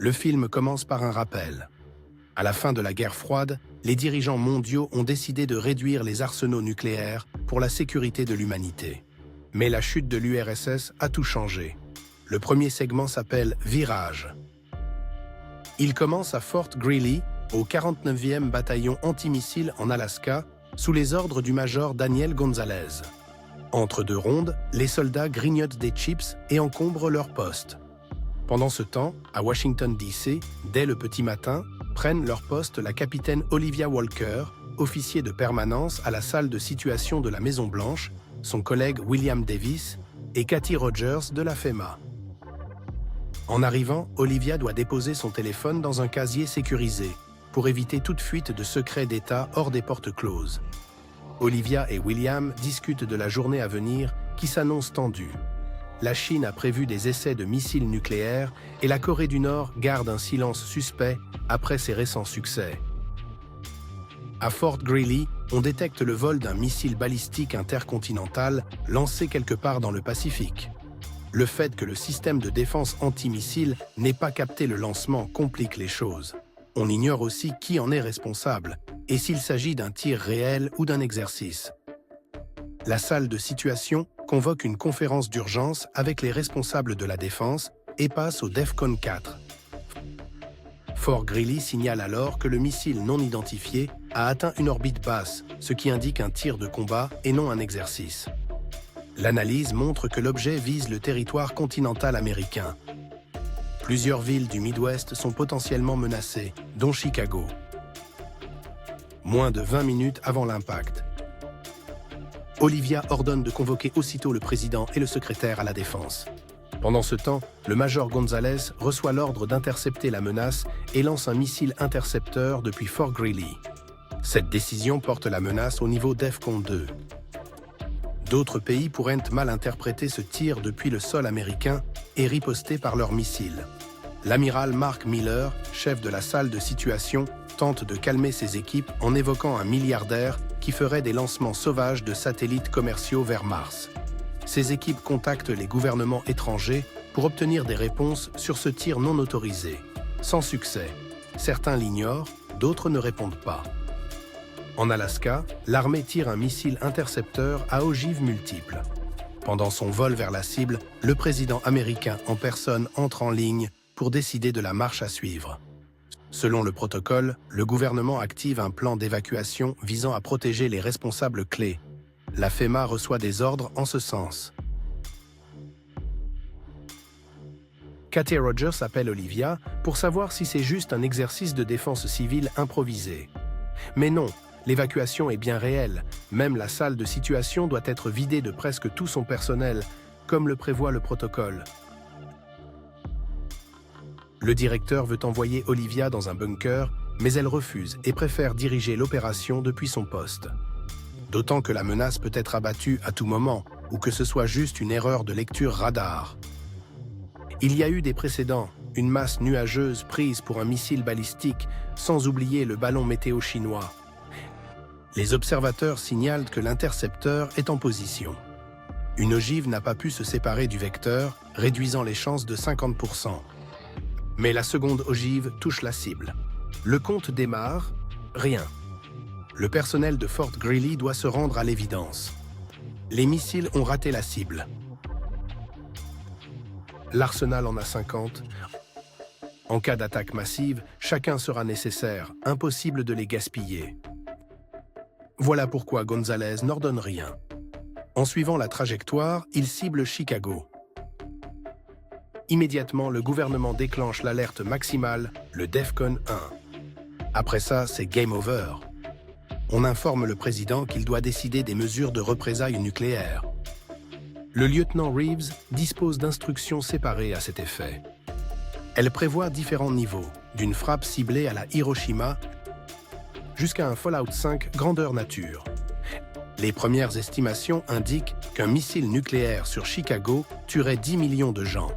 Le film commence par un rappel. À la fin de la guerre froide, les dirigeants mondiaux ont décidé de réduire les arsenaux nucléaires pour la sécurité de l'humanité. Mais la chute de l'URSS a tout changé. Le premier segment s'appelle « Virage ». Il commence à Fort Greely, au 49e bataillon antimissile en Alaska, sous les ordres du major Daniel Gonzalez. Entre deux rondes, les soldats grignotent des chips et encombrent leur poste. Pendant ce temps, à Washington D.C., dès le petit matin, prennent leur poste la capitaine Olivia Walker, officier de permanence à la salle de situation de la Maison-Blanche, son collègue William Davis et Kathy Rogers de la FEMA. En arrivant, Olivia doit déposer son téléphone dans un casier sécurisé pour éviter toute fuite de secrets d'État hors des portes closes. Olivia et William discutent de la journée à venir qui s'annonce tendue. La Chine a prévu des essais de missiles nucléaires et la Corée du Nord garde un silence suspect après ses récents succès. À Fort Greely, on détecte le vol d'un missile balistique intercontinental lancé quelque part dans le Pacifique. Le fait que le système de défense antimissile n'ait pas capté le lancement complique les choses. On ignore aussi qui en est responsable et s'il s'agit d'un tir réel ou d'un exercice. La salle de situation convoque une conférence d'urgence avec les responsables de la défense et passe au DEFCON 4. Fort Greely signale alors que le missile non identifié a atteint une orbite basse, ce qui indique un tir de combat et non un exercice. L'analyse montre que l'objet vise le territoire continental américain. Plusieurs villes du Midwest sont potentiellement menacées, dont Chicago. Moins de 20 minutes avant l'impact, Olivia ordonne de convoquer aussitôt le président et le secrétaire à la défense. Pendant ce temps, le major Gonzalez reçoit l'ordre d'intercepter la menace et lance un missile intercepteur depuis Fort Greely. Cette décision porte la menace au niveau DEFCON 2. D'autres pays pourraient mal interpréter ce tir depuis le sol américain et riposter par leurs missiles. L'amiral Mark Miller, chef de la salle de situation, tente de calmer ses équipes en évoquant un milliardaire qui ferait des lancements sauvages de satellites commerciaux vers Mars. Ces équipes contactent les gouvernements étrangers pour obtenir des réponses sur ce tir non autorisé. Sans succès. Certains l'ignorent, d'autres ne répondent pas. En Alaska, l'armée tire un missile intercepteur à ogives multiples. Pendant son vol vers la cible, le président américain en personne entre en ligne pour décider de la marche à suivre. Selon le protocole, le gouvernement active un plan d'évacuation visant à protéger les responsables clés. La FEMA reçoit des ordres en ce sens. Kathy Rogers appelle Olivia pour savoir si c'est juste un exercice de défense civile improvisé. Mais non, l'évacuation est bien réelle. Même la salle de situation doit être vidée de presque tout son personnel, comme le prévoit le protocole. Le directeur veut envoyer Olivia dans un bunker, mais elle refuse et préfère diriger l'opération depuis son poste. D'autant que la menace peut être abattue à tout moment, ou que ce soit juste une erreur de lecture radar. Il y a eu des précédents, une masse nuageuse prise pour un missile balistique, sans oublier le ballon météo chinois. Les observateurs signalent que l'intercepteur est en position. Une ogive n'a pas pu se séparer du vecteur, réduisant les chances de 50%. Mais la seconde ogive touche la cible. Le compte démarre, rien. Le personnel de Fort Greely doit se rendre à l'évidence. Les missiles ont raté la cible. L'arsenal en a 50. En cas d'attaque massive, chacun sera nécessaire, impossible de les gaspiller. Voilà pourquoi Gonzalez n'ordonne rien. En suivant la trajectoire, il cible Chicago. Immédiatement, le gouvernement déclenche l'alerte maximale, le DEFCON 1. Après ça, c'est game over. On informe le président qu'il doit décider des mesures de représailles nucléaires. Le lieutenant Reeves dispose d'instructions séparées à cet effet. Elle prévoit différents niveaux, d'une frappe ciblée à la Hiroshima jusqu'à un Fallout 5 grandeur nature. Les premières estimations indiquent qu'un missile nucléaire sur Chicago tuerait 10 millions de gens.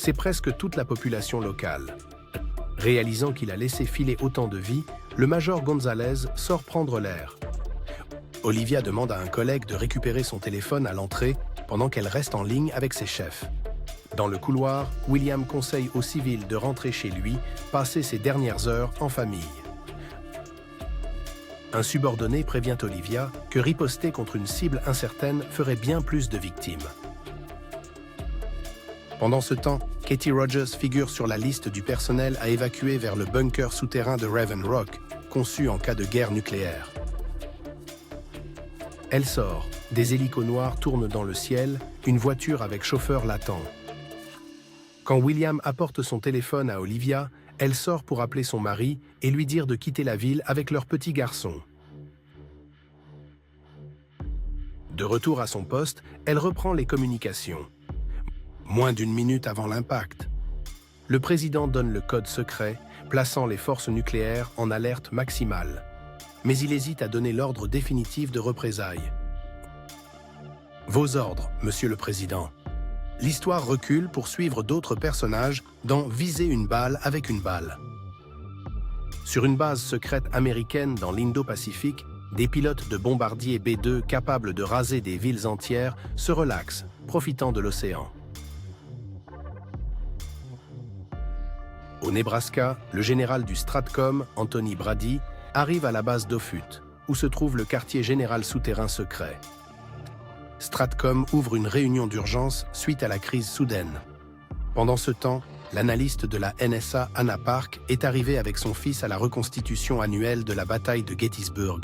C'est presque toute la population locale. Réalisant qu'il a laissé filer autant de vies, le major Gonzalez sort prendre l'air. Olivia demande à un collègue de récupérer son téléphone à l'entrée pendant qu'elle reste en ligne avec ses chefs. Dans le couloir, William conseille aux civils de rentrer chez lui, passer ses dernières heures en famille. Un subordonné prévient Olivia que riposter contre une cible incertaine ferait bien plus de victimes. Pendant ce temps, Katie Rogers figure sur la liste du personnel à évacuer vers le bunker souterrain de Raven Rock, conçu en cas de guerre nucléaire. Elle sort, des hélicos noirs tournent dans le ciel, une voiture avec chauffeur l'attend. Quand William apporte son téléphone à Olivia, elle sort pour appeler son mari et lui dire de quitter la ville avec leur petit garçon. De retour à son poste, elle reprend les communications. Moins d'une minute avant l'impact, le président donne le code secret, plaçant les forces nucléaires en alerte maximale. Mais il hésite à donner l'ordre définitif de représailles. Vos ordres, Monsieur le Président. L'histoire recule pour suivre d'autres personnages dans Viser une balle avec une balle. Sur une base secrète américaine dans l'Indo-Pacifique, des pilotes de bombardiers B-2 capables de raser des villes entières se relaxent, profitant de l'océan. Au Nebraska, le général du Stratcom, Anthony Brady, arrive à la base d'Offutt, où se trouve le quartier général souterrain secret. Stratcom ouvre une réunion d'urgence suite à la crise soudaine. Pendant ce temps, l'analyste de la NSA, Anna Park, est arrivée avec son fils à la reconstitution annuelle de la bataille de Gettysburg,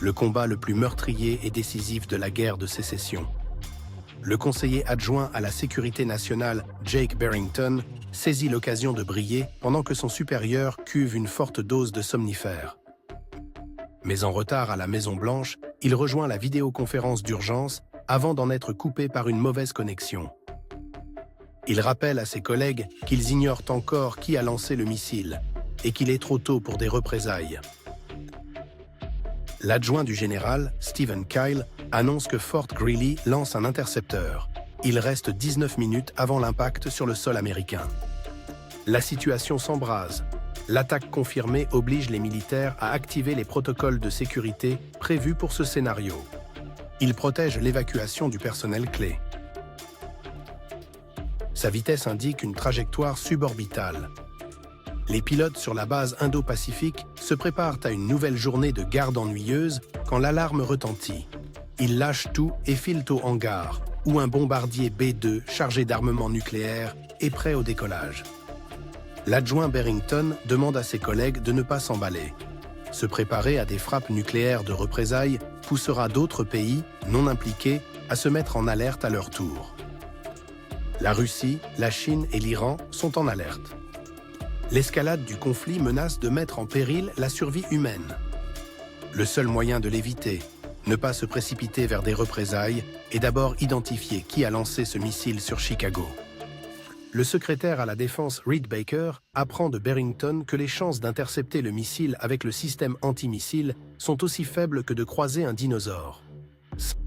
le combat le plus meurtrier et décisif de la guerre de sécession. Le conseiller adjoint à la sécurité nationale, Jake Barrington, saisit l'occasion de briller pendant que son supérieur cuve une forte dose de somnifères. Mais en retard à la Maison-Blanche, il rejoint la vidéoconférence d'urgence avant d'en être coupé par une mauvaise connexion. Il rappelle à ses collègues qu'ils ignorent encore qui a lancé le missile et qu'il est trop tôt pour des représailles. L'adjoint du général, Stephen Kyle, annonce que Fort Greely lance un intercepteur. Il reste 19 minutes avant l'impact sur le sol américain. La situation s'embrase. L'attaque confirmée oblige les militaires à activer les protocoles de sécurité prévus pour ce scénario. Ils protègent l'évacuation du personnel clé. Sa vitesse indique une trajectoire suborbitale. Les pilotes sur la base Indo-Pacifique se préparent à une nouvelle journée de garde ennuyeuse quand l'alarme retentit. Ils lâchent tout et filent au hangar, où un bombardier B-2 chargé d'armement nucléaire est prêt au décollage. L'adjoint Barrington demande à ses collègues de ne pas s'emballer. Se préparer à des frappes nucléaires de représailles poussera d'autres pays, non impliqués, à se mettre en alerte à leur tour. La Russie, la Chine et l'Iran sont en alerte. L'escalade du conflit menace de mettre en péril la survie humaine. Le seul moyen de l'éviter, ne pas se précipiter vers des représailles, est d'abord identifier qui a lancé ce missile sur Chicago. Le secrétaire à la Défense Reed Baker apprend de Barrington que les chances d'intercepter le missile avec le système antimissile sont aussi faibles que de croiser un dinosaure.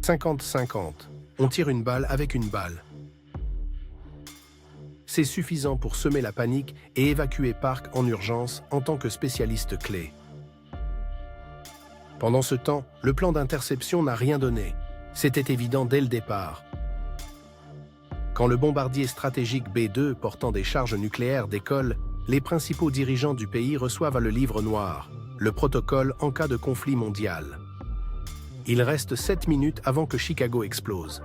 50-50. On tire une balle avec une balle. C'est suffisant pour semer la panique et évacuer Park en urgence en tant que spécialiste clé. Pendant ce temps, le plan d'interception n'a rien donné. C'était évident dès le départ. Quand le bombardier stratégique B-2 portant des charges nucléaires décolle, les principaux dirigeants du pays reçoivent le livre noir, le protocole en cas de conflit mondial. Il reste 7 minutes avant que Chicago explose.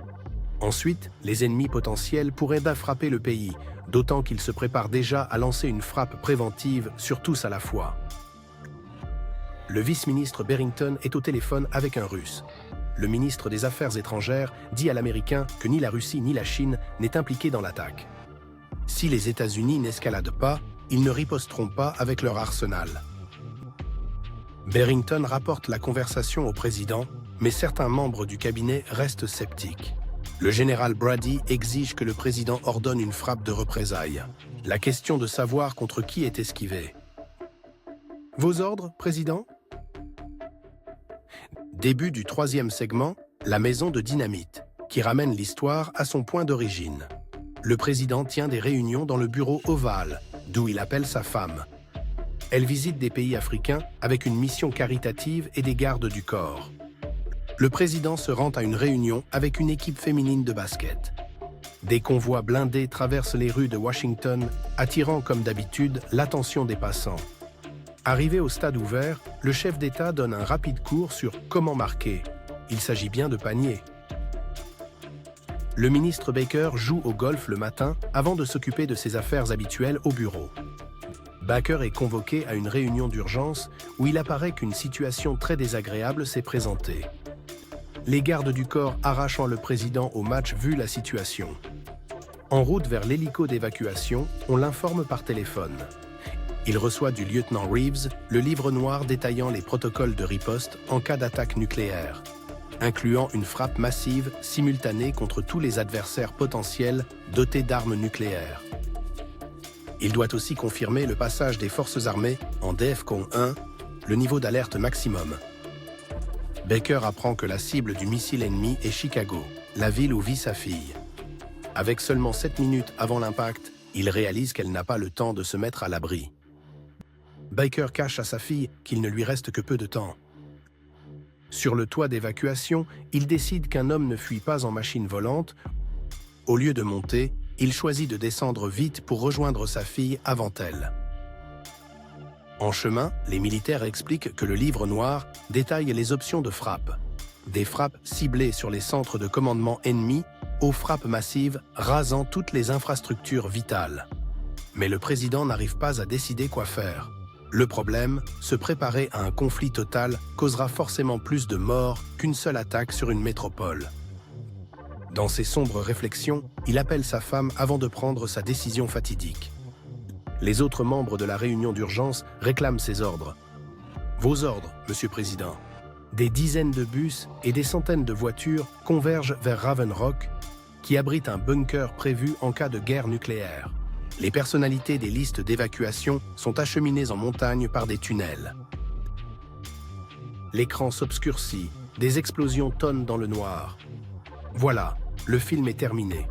Ensuite, les ennemis potentiels pourraient frapper le pays, d'autant qu'ils se préparent déjà à lancer une frappe préventive sur tous à la fois. Le vice-ministre Barrington est au téléphone avec un Russe. Le ministre des Affaires étrangères dit à l'Américain que ni la Russie ni la Chine n'est impliquée dans l'attaque. Si les États-Unis n'escaladent pas, ils ne riposteront pas avec leur arsenal. Barrington rapporte la conversation au président, mais certains membres du cabinet restent sceptiques. Le général Brady exige que le président ordonne une frappe de représailles. La question de savoir contre qui est esquivée. Vos ordres, président ? Début du 3e segment, la maison de dynamite, qui ramène l'histoire à son point d'origine. Le président tient des réunions dans le bureau ovale, d'où il appelle sa femme. Elle visite des pays africains avec une mission caritative et des gardes du corps. Le président se rend à une réunion avec une équipe féminine de basket. Des convois blindés traversent les rues de Washington, attirant comme d'habitude l'attention des passants. Arrivé au stade ouvert, le chef d'État donne un rapide cours sur comment marquer. Il s'agit bien de panier. Le ministre Baker joue au golf le matin avant de s'occuper de ses affaires habituelles au bureau. Baker est convoqué à une réunion d'urgence où il apparaît qu'une situation très désagréable s'est présentée. Les gardes du corps arrachant le président au match vu la situation. En route vers l'hélico d'évacuation, on l'informe par téléphone. Il reçoit du lieutenant Reeves le livre noir détaillant les protocoles de riposte en cas d'attaque nucléaire, incluant une frappe massive simultanée contre tous les adversaires potentiels dotés d'armes nucléaires. Il doit aussi confirmer le passage des forces armées en DEFCON 1, le niveau d'alerte maximum. Baker apprend que la cible du missile ennemi est Chicago, la ville où vit sa fille. Avec seulement 7 minutes avant l'impact, il réalise qu'elle n'a pas le temps de se mettre à l'abri. Baker cache à sa fille qu'il ne lui reste que peu de temps. Sur le toit d'évacuation, il décide qu'un homme ne fuit pas en machine volante. Au lieu de monter, il choisit de descendre vite pour rejoindre sa fille avant elle. En chemin, les militaires expliquent que le livre noir détaille les options de frappe. Des frappes ciblées sur les centres de commandement ennemis aux frappes massives rasant toutes les infrastructures vitales. Mais le président n'arrive pas à décider quoi faire. Le problème, se préparer à un conflit total causera forcément plus de morts qu'une seule attaque sur une métropole. Dans ses sombres réflexions, il appelle sa femme avant de prendre sa décision fatidique. Les autres membres de la réunion d'urgence réclament ses ordres. « Vos ordres, Monsieur le Président ». Des dizaines de bus et des centaines de voitures convergent vers Raven Rock, qui abrite un bunker prévu en cas de guerre nucléaire. Les personnalités des listes d'évacuation sont acheminées en montagne par des tunnels. L'écran s'obscurcit, des explosions tonnent dans le noir. Voilà, le film est terminé.